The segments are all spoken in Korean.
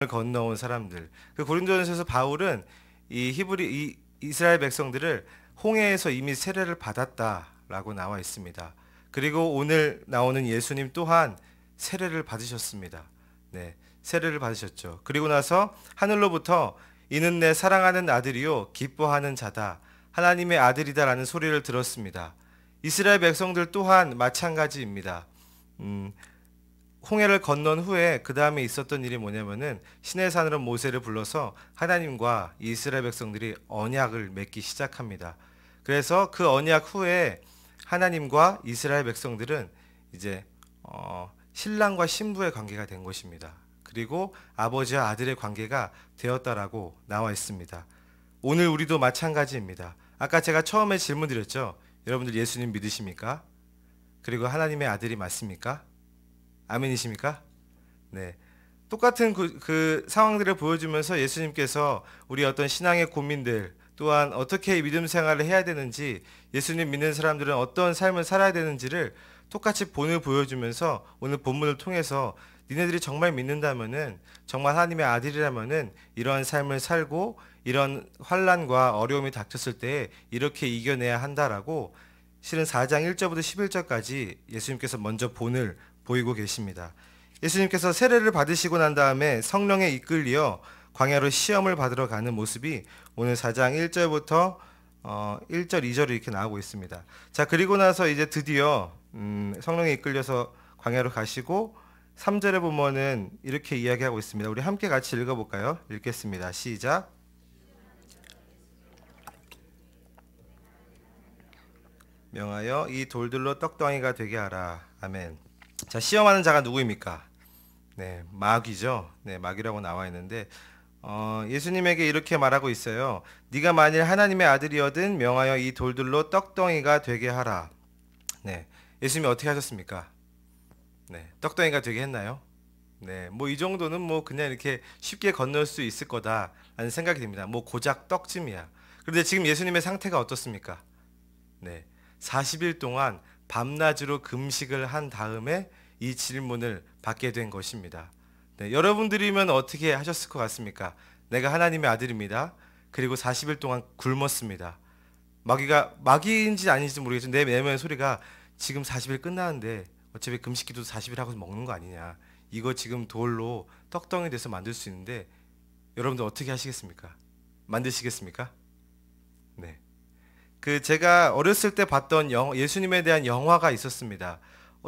건너온 사람들. 그 고린도전서에서 바울은 이 이스라엘 백성들을 홍해에서 이미 세례를 받았다라고 나와 있습니다. 그리고 오늘 나오는 예수님 또한 세례를 받으셨습니다. 네, 세례를 받으셨죠. 그리고 나서 하늘로부터 이는 내 사랑하는 아들이요 기뻐하는 자다. 하나님의 아들이다라는 소리를 들었습니다. 이스라엘 백성들 또한 마찬가지입니다. 음, 홍해를 건넌 후에 그 다음에 있었던 일이 뭐냐면은 시내산으로 모세를 불러서 하나님과 이스라엘 백성들이 언약을 맺기 시작합니다. 그래서 그 언약 후에 하나님과 이스라엘 백성들은 이제 신랑과 신부의 관계가 된 것입니다. 그리고 아버지와 아들의 관계가 되었다라고 나와 있습니다. 오늘 우리도 마찬가지입니다. 아까 제가 처음에 질문 드렸죠. 여러분들 예수님 믿으십니까? 그리고 하나님의 아들이 맞습니까? 아멘이십니까? 네. 똑같은 그 상황들을 보여주면서 예수님께서 우리 어떤 신앙의 고민들, 또한 어떻게 믿음 생활을 해야 되는지, 예수님 믿는 사람들은 어떤 삶을 살아야 되는지를 똑같이 본을 보여주면서 오늘 본문을 통해서 니네들이 정말 믿는다면은, 정말 하나님의 아들이라면은 이러한 삶을 살고 이런 환난과 어려움이 닥쳤을 때 이렇게 이겨내야 한다라고 실은 4장 1절부터 11절까지 예수님께서 먼저 본을 보이고 계십니다. 예수님께서 세례를 받으시고 난 다음에 성령에 이끌려 광야로 시험을 받으러 가는 모습이 오늘 4장 1절부터 1절, 2절이 이렇게 나오고 있습니다. 자, 그리고 나서 이제 드디어 성령에 이끌려서 광야로 가시고 3절에 보면은 이렇게 이야기하고 있습니다. 우리 함께 같이 읽어볼까요? 읽겠습니다. 시작. 명하여 이 돌들로 떡덩이가 되게 하라. 아멘. 자, 시험하는 자가 누구입니까? 네, 마귀죠. 네, 마귀라고 나와 있는데 예수님에게 이렇게 말하고 있어요. 네가 만일 하나님의 아들이거든 명하여 이 돌들로 떡덩이가 되게 하라. 네, 예수님이 어떻게 하셨습니까? 네, 떡덩이가 되게 했나요? 네, 뭐 이 정도는 뭐 그냥 이렇게 쉽게 건널 수 있을 거다라는 생각이 듭니다. 뭐 고작 떡쯤이야. 그런데 지금 예수님의 상태가 어떻습니까? 네, 40일 동안 밤낮으로 금식을 한 다음에 이 질문을 받게 된 것입니다. 네, 여러분들이면 어떻게 하셨을 것 같습니까? 내가 하나님의 아들입니다. 그리고 40일 동안 굶었습니다. 마귀인지 아닌지 모르겠지만 내 내면 소리가 지금 40일 끝나는데 어차피 금식기도 40일 하고 먹는 거 아니냐. 이거 지금 돌로 떡덩이 돼서 만들 수 있는데 여러분들 어떻게 하시겠습니까? 만드시겠습니까? 네. 그 제가 어렸을 때 봤던 예수님에 대한 영화가 있었습니다.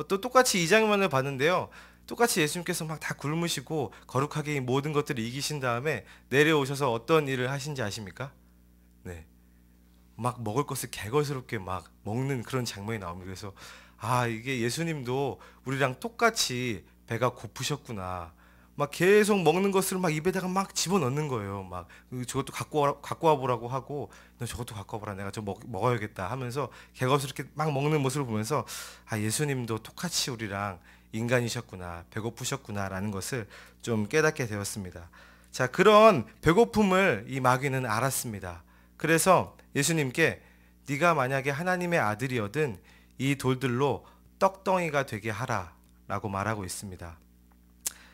또 똑같이 이 장면을 봤는데요. 똑같이 예수님께서 막 다 굶으시고 거룩하게 이 모든 것들을 이기신 다음에 내려오셔서 어떤 일을 하신지 아십니까? 네. 막 먹을 것을 개걸스럽게 막 먹는 그런 장면이 나옵니다. 그래서 아, 이게 예수님도 우리랑 똑같이 배가 고프셨구나. 막 계속 먹는 것을 막 입에다가 막 집어넣는 거예요. 막 저것도 갖고 와보라고 하고 너 저것도 갖고 와보라. 내가 먹어야겠다 하면서 개걸스럽게 막 먹는 모습을 보면서 아, 예수님도 똑같이 우리랑 인간이셨구나, 배고프셨구나라는 것을 좀 깨닫게 되었습니다. 자, 그런 배고픔을 이 마귀는 알았습니다. 그래서 예수님께 네가 만약에 하나님의 아들이거든 이 돌들로 떡덩이가 되게 하라라고 말하고 있습니다.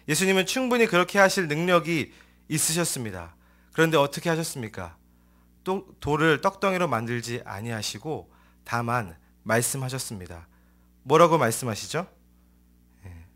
예수님은 충분히 그렇게 하실 능력이 있으셨습니다. 그런데 어떻게 하셨습니까? 돌을 떡덩이로 만들지 아니하시고 다만 말씀하셨습니다. 뭐라고 말씀하시죠?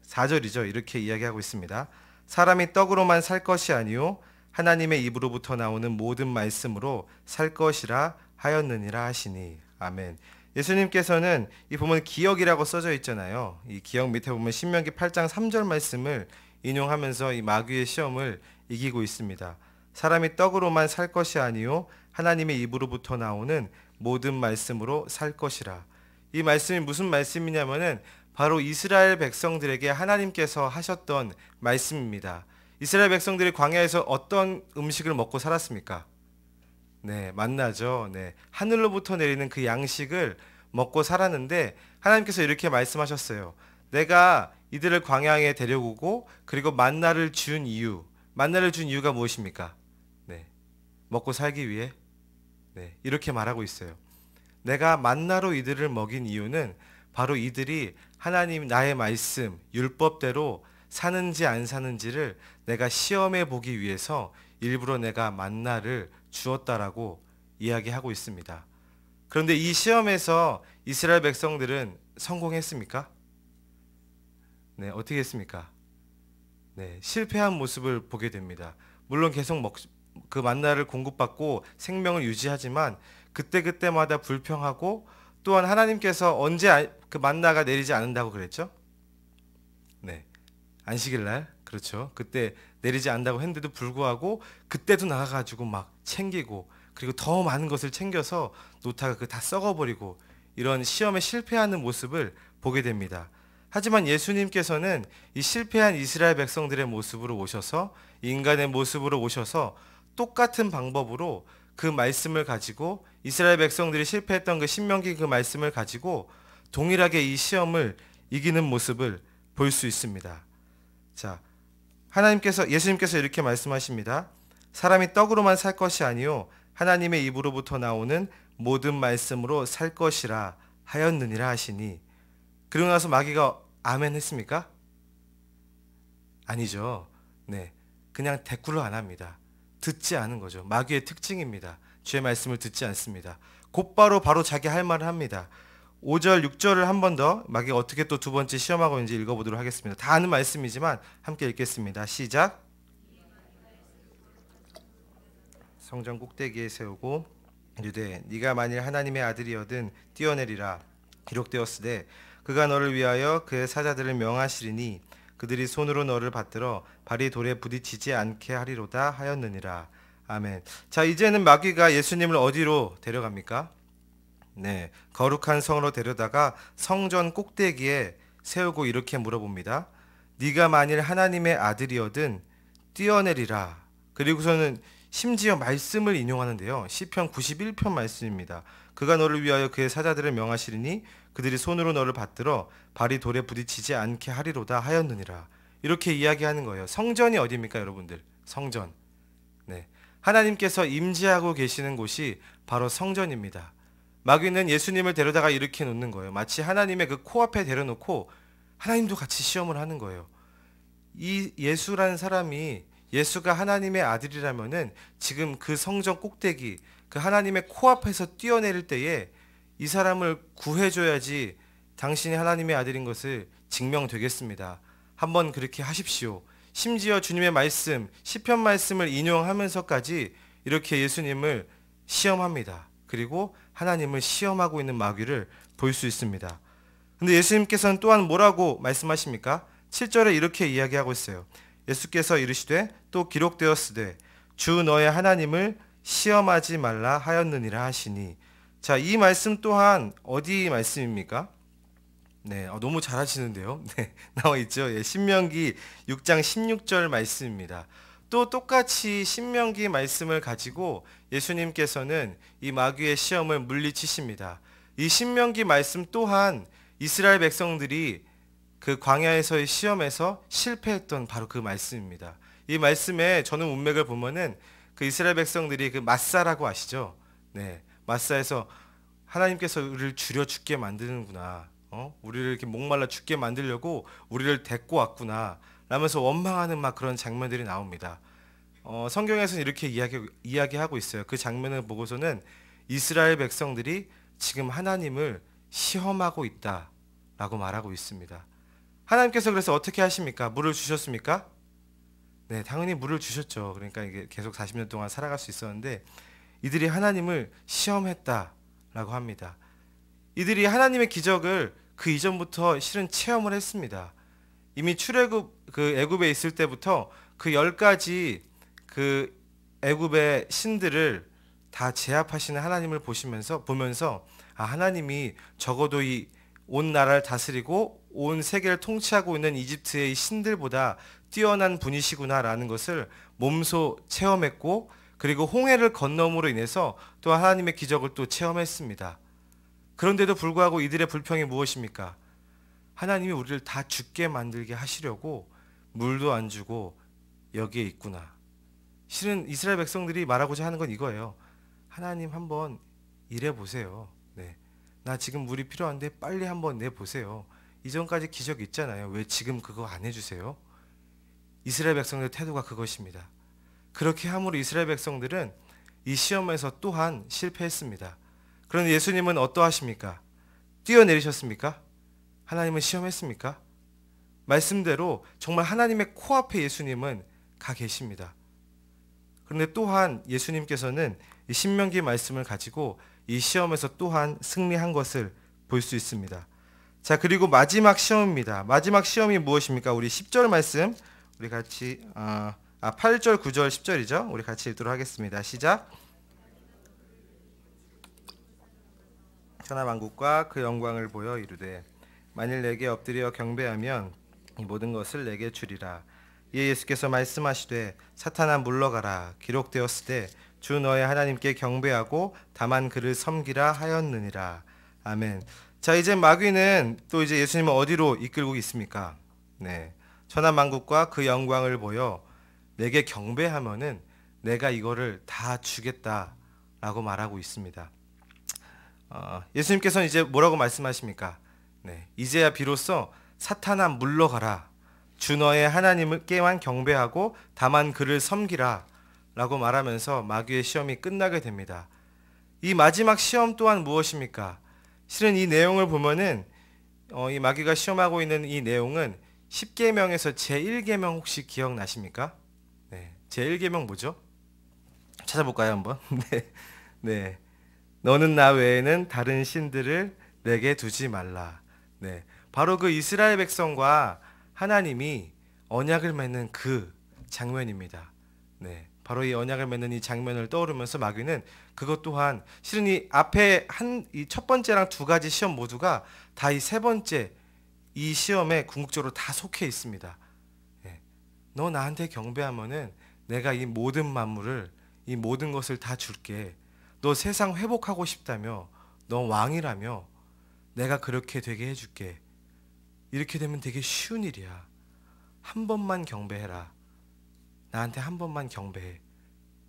4절이죠. 이렇게 이야기하고 있습니다. 사람이 떡으로만 살 것이 아니요 하나님의 입으로부터 나오는 모든 말씀으로 살 것이라 하였느니라 하시니. 아멘. 예수님께서는 이 보면 기억이라고 써져 있잖아요. 이 기억 밑에 보면 신명기 8장 3절 말씀을 인용하면서 이 마귀의 시험을 이기고 있습니다. 사람이 떡으로만 살 것이 아니요 하나님의 입으로부터 나오는 모든 말씀으로 살 것이라. 이 말씀이 무슨 말씀이냐면은 바로 이스라엘 백성들에게 하나님께서 하셨던 말씀입니다. 이스라엘 백성들이 광야에서 어떤 음식을 먹고 살았습니까? 네, 만나죠. 네, 하늘로부터 내리는 그 양식을 먹고 살았는데 하나님께서 이렇게 말씀하셨어요. 내가 이들을 광야에 데려오고 그리고 만나를 준 이유가 무엇입니까? 네, 먹고 살기 위해. 네, 이렇게 말하고 있어요. 내가 만나로 이들을 먹인 이유는 바로 이들이 하나님 나의 말씀 율법대로 사는지 안 사는지를 내가 시험해 보기 위해서 일부러 내가 만나를 주었다라고 이야기하고 있습니다. 그런데 이 시험에서 이스라엘 백성들은 성공했습니까? 네, 어떻게 했습니까? 네, 실패한 모습을 보게 됩니다. 물론 계속 그 만나를 공급받고 생명을 유지하지만 그때그때마다 불평하고, 또한 하나님께서 언제 그 만나가 내리지 않는다고 그랬죠? 네, 안식일 날, 그렇죠. 그때 내리지 않는다고 했는데도 불구하고 그때도 나가가지고 막 챙기고, 그리고 더 많은 것을 챙겨서 놓다가 그 다 썩어버리고, 이런 시험에 실패하는 모습을 보게 됩니다. 하지만 예수님께서는 이 실패한 이스라엘 백성들의 모습으로 오셔서, 인간의 모습으로 오셔서 똑같은 방법으로 그 말씀을 가지고, 이스라엘 백성들이 실패했던 그 신명기 그 말씀을 가지고 동일하게 이 시험을 이기는 모습을 볼 수 있습니다. 자, 예수님께서 이렇게 말씀하십니다. 사람이 떡으로만 살 것이 아니요 하나님의 입으로부터 나오는 모든 말씀으로 살 것이라 하였느니라 하시니. 그러고 나서 마귀가 아멘 했습니까? 아니죠. 네, 그냥 대꾸를 안 합니다. 듣지 않은 거죠. 마귀의 특징입니다. 주의 말씀을 듣지 않습니다. 곧바로 바로 자기 할 말을 합니다. 5절, 6절을 한 번 더 마귀가 어떻게 또 두 번째 시험하고 있는지 읽어보도록 하겠습니다. 다 아는 말씀이지만 함께 읽겠습니다. 시작. 성전 꼭대기에 세우고 이르되 네가 만일 하나님의 아들이거든 뛰어내리라. 기록되었으되 그가 너를 위하여 그의 사자들을 명하시리니 그들이 손으로 너를 받들어 발이 돌에 부딪히지 않게 하리로다 하였느니라. 아멘. 자, 이제는 마귀가 예수님을 어디로 데려갑니까? 네, 거룩한 성으로 데려다가 성전 꼭대기에 세우고 이렇게 물어봅니다. 네가 만일 하나님의 아들이거든 뛰어내리라. 그리고서는 심지어 말씀을 인용하는데요. 시편 91편 말씀입니다. 그가 너를 위하여 그의 사자들을 명하시리니 그들이 손으로 너를 받들어 발이 돌에 부딪히지 않게 하리로다 하였느니라. 이렇게 이야기하는 거예요. 성전이 어디입니까, 여러분들? 성전. 네, 하나님께서 임재하고 계시는 곳이 바로 성전입니다. 마귀는 예수님을 데려다가 이렇게 놓는 거예요. 마치 하나님의 그 코앞에 데려놓고 하나님도 같이 시험을 하는 거예요. 이 예수라는 사람이, 예수가 하나님의 아들이라면은 지금 그 성전 꼭대기, 그 하나님의 코앞에서 뛰어내릴 때에 이 사람을 구해줘야지 당신이 하나님의 아들인 것을 증명되겠습니다. 한번 그렇게 하십시오. 심지어 주님의 말씀, 시편 말씀을 인용하면서까지 이렇게 예수님을 시험합니다. 그리고 하나님을 시험하고 있는 마귀를 볼 수 있습니다. 근데 예수님께서는 또한 뭐라고 말씀하십니까? 7절에 이렇게 이야기하고 있어요. 예수께서 이르시되 또 기록되었으되 주 너의 하나님을 시험하지 말라 하였느니라 하시니. 자, 이 말씀 또한 어디 말씀입니까? 네, 너무 잘하시는데요. 네, 나와 있죠. 예, 신명기 6장 16절 말씀입니다. 또 똑같이 신명기 말씀을 가지고 예수님께서는 이 마귀의 시험을 물리치십니다. 이 신명기 말씀 또한 이스라엘 백성들이 그 광야에서의 시험에서 실패했던 바로 그 말씀입니다. 이 말씀에 저는 문맥을 보면은 그 이스라엘 백성들이 그 마사라고 아시죠? 네, 마사에서 하나님께서 우리를 줄여 죽게 만드는구나. 우리를 이렇게 목말라 죽게 만들려고 우리를 데리고 왔구나. 라면서 원망하는 막 그런 장면들이 나옵니다. 성경에서는 이렇게 이야기하고 있어요. 그 장면을 보고서는 이스라엘 백성들이 지금 하나님을 시험하고 있다라고 말하고 있습니다. 하나님께서 그래서 어떻게 하십니까? 물을 주셨습니까? 네, 당연히 물을 주셨죠. 그러니까 이게 계속 40년 동안 살아갈 수 있었는데 이들이 하나님을 시험했다라고 합니다. 이들이 하나님의 기적을 그 이전부터 실은 체험을 했습니다. 이미 출애굽 그 애굽에 있을 때부터 그 10가지 그 애굽의 신들을 다 제압하시는 하나님을 보면서 하나님이 적어도 이 온 나라를 다스리고 온 세계를 통치하고 있는 이집트의 이 신들보다 뛰어난 분이시구나라는 것을 몸소 체험했고, 그리고 홍해를 건너므로 인해서 또 하나님의 기적을 또 체험했습니다. 그런데도 불구하고 이들의 불평이 무엇입니까? 하나님이 우리를 다 죽게 만들게 하시려고 물도 안 주고 여기에 있구나. 실은 이스라엘 백성들이 말하고자 하는 건 이거예요. 하나님 한번 일해 보세요. 네, 나 지금 물이 필요한데 빨리 한번 내보세요. 이전까지 기적 있잖아요. 왜 지금 그거 안 해주세요? 이스라엘 백성들의 태도가 그것입니다. 그렇게 함으로 이스라엘 백성들은 이 시험에서 또한 실패했습니다. 그런데 예수님은 어떠하십니까? 뛰어내리셨습니까? 하나님은 시험했습니까? 말씀대로 정말 하나님의 코앞에 예수님은 가 계십니다. 그런데 또한 예수님께서는 이 신명기 말씀을 가지고 이 시험에서 또한 승리한 것을 볼 수 있습니다. 자, 그리고 마지막 시험입니다. 마지막 시험이 무엇입니까? 우리 10절 말씀 우리 같이 8절, 9절, 10절이죠. 우리 같이 읽도록 하겠습니다. 시작. 천하만국과 그 영광을 보여 이르되 만일 내게 엎드려 경배하면 이 모든 것을 내게 주리라. 이에 예수께서 말씀하시되 사탄아 물러가라. 기록되었으되 주 너의 하나님께 경배하고 다만 그를 섬기라 하였느니라. 아멘. 자, 이제 마귀는 또 이제 예수님을 어디로 이끌고 있습니까? 네, 천하만국과 그 영광을 보여 내게 경배하면은 내가 이거를 다 주겠다라고 말하고 있습니다. 예수님께서는 이제 뭐라고 말씀하십니까? 네, 이제야 비로소 사탄아 물러가라. 주 너의 하나님께만 경배하고 다만 그를 섬기라 라고 말하면서 마귀의 시험이 끝나게 됩니다. 이 마지막 시험 또한 무엇입니까? 실은 이 내용을 보면은 이 마귀가 시험하고 있는 이 내용은 10계명에서 제1계명 혹시 기억나십니까? 네, 제1계명 뭐죠? 찾아볼까요 한번? 네, 네, 너는 나 외에는 다른 신들을 내게 두지 말라. 네, 바로 그 이스라엘 백성과 하나님이 언약을 맺는 그 장면입니다. 네, 바로 이 언약을 맺는 이 장면을 떠오르면서 마귀는 그것 또한 실은 이 앞에 이 첫 번째랑 두 가지 시험 모두가 다 이 세 번째 이 시험에 궁극적으로 다 속해 있습니다. 네, 너 나한테 경배하면은 내가 이 모든 만물을 이 모든 것을 다 줄게. 너 세상 회복하고 싶다며 너 왕이라며 내가 그렇게 되게 해줄게. 이렇게 되면 되게 쉬운 일이야. 한 번만 경배해라. 나한테 한 번만 경배해.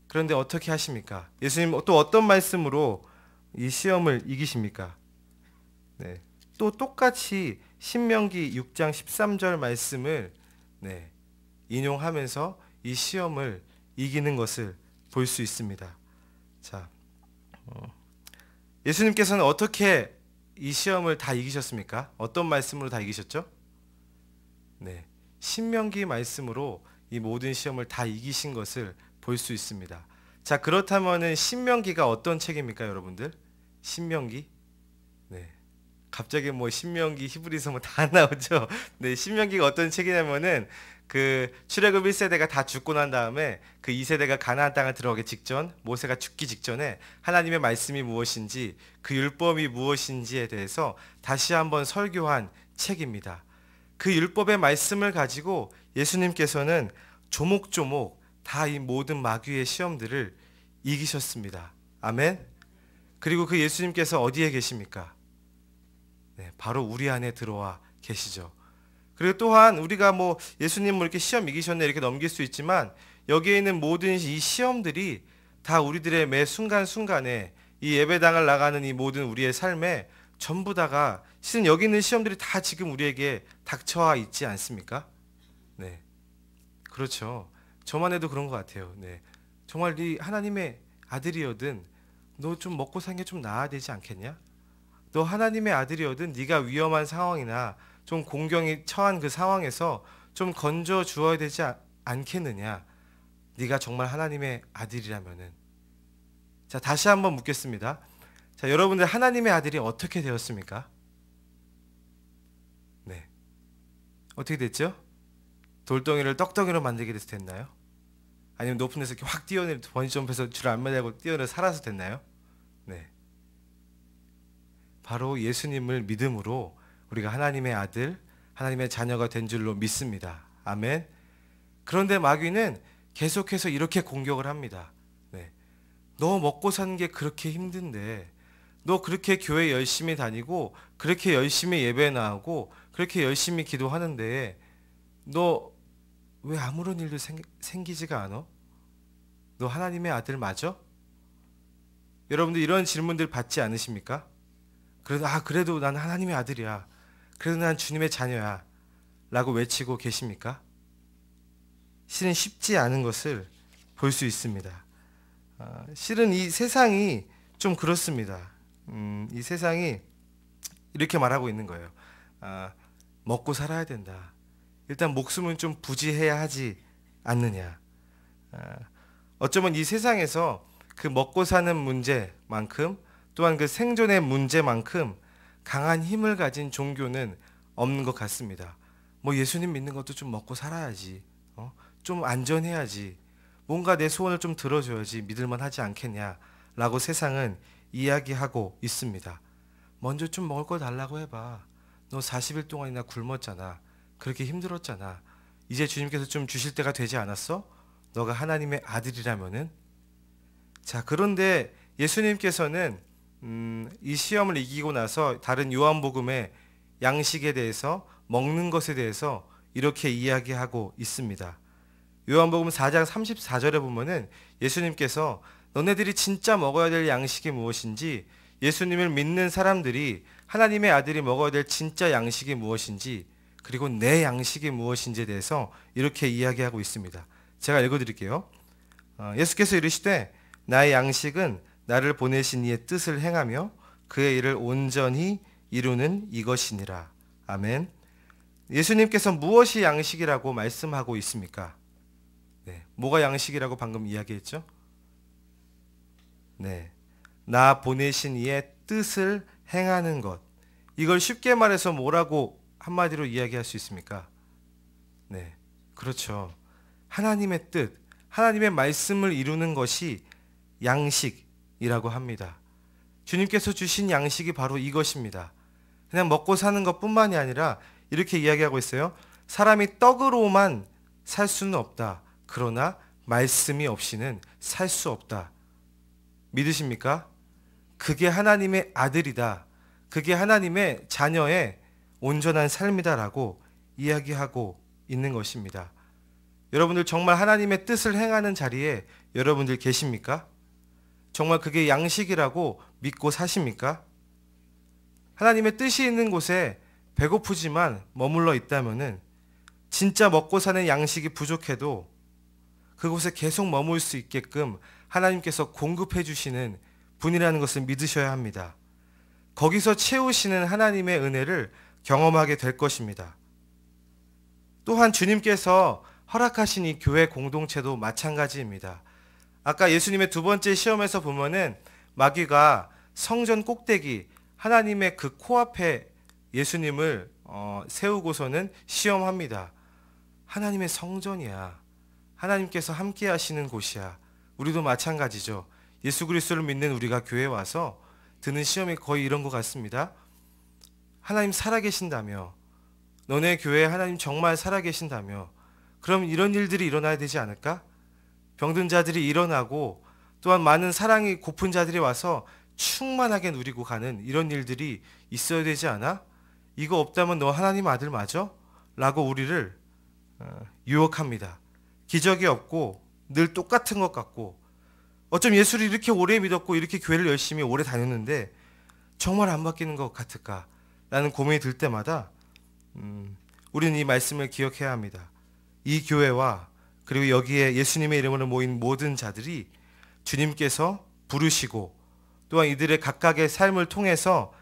그런데 어떻게 하십니까? 예수님 또 어떤 말씀으로 이 시험을 이기십니까? 네, 또 똑같이 신명기 6장 13절 말씀을 인용하면서 이 시험을 이기는 것을 볼 수 있습니다. 자, 예수님께서는 어떻게 이 시험을 다 이기셨습니까? 어떤 말씀으로 다 이기셨죠? 네, 신명기 말씀으로 이 모든 시험을 다 이기신 것을 볼 수 있습니다. 자, 그렇다면은 신명기가 어떤 책입니까, 여러분들? 신명기? 네, 갑자기 뭐 신명기, 히브리서 뭐 다 나오죠. 네, 신명기가 어떤 책이냐면은 그 출애굽 1세대가 다 죽고 난 다음에 그 2세대가 가나안 땅을 들어가기 직전, 모세가 죽기 직전에 하나님의 말씀이 무엇인지, 그 율법이 무엇인지에 대해서 다시 한번 설교한 책입니다. 그 율법의 말씀을 가지고 예수님께서는 조목조목 다 이 모든 마귀의 시험들을 이기셨습니다. 아멘. 그리고 그 예수님께서 어디에 계십니까? 네, 바로 우리 안에 들어와 계시죠. 그리고 또한 우리가 뭐 예수님 뭐 이렇게 시험 이기셨네 이렇게 넘길 수 있지만 여기에 있는 모든 이 시험들이 다 우리들의 매 순간순간에 이 예배당을 나가는 이 모든 우리의 삶에 전부 다가 실은 여기 있는 시험들이 다 지금 우리에게 닥쳐와 있지 않습니까? 네, 그렇죠. 저만 해도 그런 것 같아요. 네, 정말 네 하나님의 아들이거든 너 좀 먹고 사는 게 좀 나아야 되지 않겠냐? 너 하나님의 아들이거든 네가 위험한 상황이나 좀 공경이 처한 그 상황에서 좀 건져 주어야 되지 않겠느냐? 네가 정말 하나님의 아들이라면은. 자, 다시 한번 묻겠습니다. 자, 여러분들 하나님의 아들이 어떻게 되었습니까? 네, 어떻게 됐죠? 돌덩이를 떡덩이로 만들게 돼서 됐나요? 아니면 높은 데서 이렇게 확 뛰어내려 번지점프해서 줄 안 매달고 뛰어내려 살아서 됐나요? 네, 바로 예수님을 믿음으로 우리가 하나님의 아들, 하나님의 자녀가 된 줄로 믿습니다. 아멘. 그런데 마귀는 계속해서 이렇게 공격을 합니다. 네, 너 먹고 사는 게 그렇게 힘든데, 너 그렇게 교회 열심히 다니고 그렇게 열심히 예배 나오고 그렇게 열심히 기도하는데 너 왜 아무런 일도 생기지가 않아? 너 하나님의 아들 맞아? 여러분들 이런 질문들 받지 않으십니까? 그래도 난 하나님의 아들이야. 그래도 난 주님의 자녀야. 라고 외치고 계십니까? 실은 쉽지 않은 것을 볼 수 있습니다. 실은 이 세상이 좀 그렇습니다. 이 세상이 이렇게 말하고 있는 거예요. 먹고 살아야 된다. 일단 목숨은 좀 부지해야 하지 않느냐. 어쩌면 이 세상에서 그 먹고 사는 문제만큼 또한 그 생존의 문제만큼 강한 힘을 가진 종교는 없는 것 같습니다. 뭐 예수님 믿는 것도 좀 먹고 살아야지. 좀 안전해야지. 뭔가 내 소원을 좀 들어줘야지 믿을만 하지 않겠냐라고 세상은 이야기하고 있습니다. 먼저 좀 먹을 거 달라고 해봐. 너 40일 동안이나 굶었잖아. 그렇게 힘들었잖아. 이제 주님께서 좀 주실 때가 되지 않았어? 너가 하나님의 아들이라면은? 자, 그런데 예수님께서는 이 시험을 이기고 나서 다른 요한복음의 양식에 대해서, 먹는 것에 대해서 이렇게 이야기하고 있습니다. 요한복음 4장 34절에 보면은 예수님께서 너네들이 진짜 먹어야 될 양식이 무엇인지, 예수님을 믿는 사람들이 하나님의 아들이 먹어야 될 진짜 양식이 무엇인지, 그리고 내 양식이 무엇인지에 대해서 이렇게 이야기하고 있습니다. 제가 읽어드릴게요. 예수께서 이르시되 나의 양식은 나를 보내신 이의 뜻을 행하며 그의 일을 온전히 이루는 이것이니라. 아멘. 예수님께서 무엇이 양식이라고 말씀하고 있습니까? 네, 뭐가 양식이라고 방금 이야기했죠? 네, 나 보내신 이의 뜻을 행하는 것. 이걸 쉽게 말해서 뭐라고 한마디로 이야기할 수 있습니까? 네, 그렇죠. 하나님의 뜻, 하나님의 말씀을 이루는 것이 양식이라고 합니다. 주님께서 주신 양식이 바로 이것입니다. 그냥 먹고 사는 것뿐만이 아니라 이렇게 이야기하고 있어요. 사람이 떡으로만 살 수는 없다. 그러나 말씀이 없이는 살 수 없다. 믿으십니까? 그게 하나님의 아들이다. 그게 하나님의 자녀의 온전한 삶이다라고 이야기하고 있는 것입니다. 여러분들 정말 하나님의 뜻을 행하는 자리에 여러분들 계십니까? 정말 그게 양식이라고 믿고 사십니까? 하나님의 뜻이 있는 곳에 배고프지만 머물러 있다면은 진짜 먹고 사는 양식이 부족해도 그곳에 계속 머물 수 있게끔 하나님께서 공급해 주시는 분이라는 것을 믿으셔야 합니다. 거기서 채우시는 하나님의 은혜를 경험하게 될 것입니다. 또한 주님께서 허락하신 이 교회 공동체도 마찬가지입니다. 아까 예수님의 두 번째 시험에서 보면은 마귀가 성전 꼭대기 하나님의 그 코앞에 예수님을 세우고서는 시험합니다. 하나님의 성전이야. 하나님께서 함께 하시는 곳이야. 우리도 마찬가지죠. 예수 그리스도를 믿는 우리가 교회에 와서 드는 시험이 거의 이런 것 같습니다. 하나님 살아계신다며, 너네 교회에 하나님 정말 살아계신다며, 그럼 이런 일들이 일어나야 되지 않을까? 병든 자들이 일어나고 또한 많은 사랑이 고픈 자들이 와서 충만하게 누리고 가는 이런 일들이 있어야 되지 않아? 이거 없다면 너 하나님 아들 맞아? 라고 우리를 유혹합니다. 기적이 없고 늘 똑같은 것 같고, 어쩜 예수를 이렇게 오래 믿었고 이렇게 교회를 열심히 오래 다녔는데 정말 안 바뀌는 것 같을까? 라는 고민이 들 때마다 우리는 이 말씀을 기억해야 합니다. 이 교회와 그리고 여기에 예수님의 이름으로 모인 모든 자들이 주님께서 부르시고 또한 이들의 각각의 삶을 통해서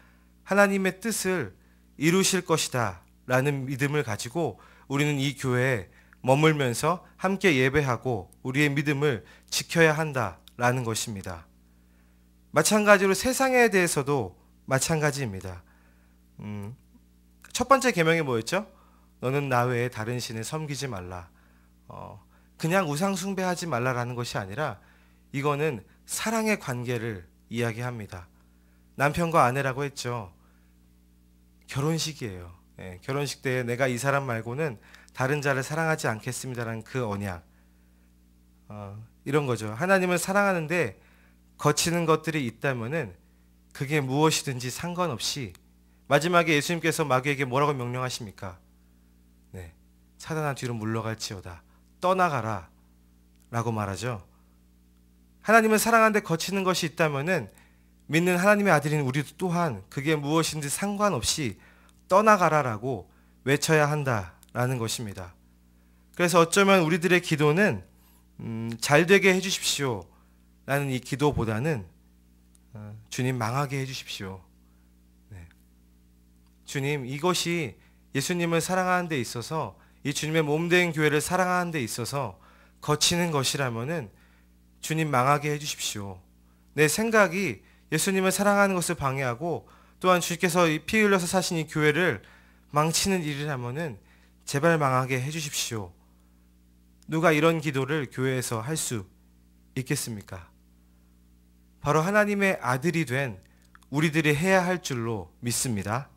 하나님의 뜻을 이루실 것이다 라는 믿음을 가지고 우리는 이 교회에 머물면서 함께 예배하고 우리의 믿음을 지켜야 한다라는 것입니다. 마찬가지로 세상에 대해서도 마찬가지입니다. 첫 번째 계명이 뭐였죠? 너는 나 외에 다른 신을 섬기지 말라. 그냥 우상 숭배하지 말라라는 것이 아니라 이거는 사랑의 관계를 이야기합니다. 남편과 아내라고 했죠. 결혼식이에요. 결혼식 때 내가 이 사람 말고는 다른 자를 사랑하지 않겠습니다라는 그 언약. 이런 거죠. 하나님을 사랑하는데 거치는 것들이 있다면은 그게 무엇이든지 상관없이, 마지막에 예수님께서 마귀에게 뭐라고 명령하십니까? 네, 사단아 뒤로 물러갈지어다. 떠나가라 라고 말하죠. 하나님을 사랑하는데 거치는 것이 있다면은 믿는 하나님의 아들인 우리도 또한 그게 무엇인지 상관없이 떠나가라라고 외쳐야 한다라는 것입니다. 그래서 어쩌면 우리들의 기도는 잘 되게 해주십시오 라는 이 기도보다는 주님 망하게 해주십시오. 네. 주님, 이것이 예수님을 사랑하는 데 있어서, 이 주님의 몸된 교회를 사랑하는 데 있어서 거치는 것이라면은 주님 망하게 해주십시오. 내 생각이 예수님을 사랑하는 것을 방해하고 또한 주께서 피 흘려서 사신 이 교회를 망치는 일이라면은 제발 망하게 해주십시오. 누가 이런 기도를 교회에서 할 수 있겠습니까? 바로 하나님의 아들이 된 우리들이 해야 할 줄로 믿습니다.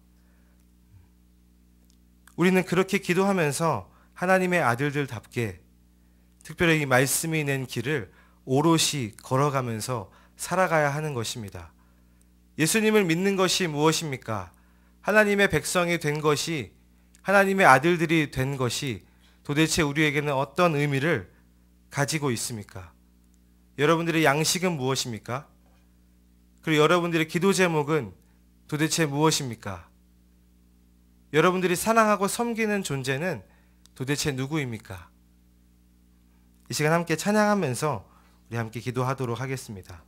우리는 그렇게 기도하면서 하나님의 아들들답게 특별히 이 말씀이 낸 길을 오롯이 걸어가면서 살아가야 하는 것입니다. 예수님을 믿는 것이 무엇입니까? 하나님의 백성이 된 것이, 하나님의 아들들이 된 것이 도대체 우리에게는 어떤 의미를 가지고 있습니까? 여러분들의 양식은 무엇입니까? 그리고 여러분들의 기도 제목은 도대체 무엇입니까? 여러분들이 사랑하고 섬기는 존재는 도대체 누구입니까? 이 시간 함께 찬양하면서 우리 함께 기도하도록 하겠습니다.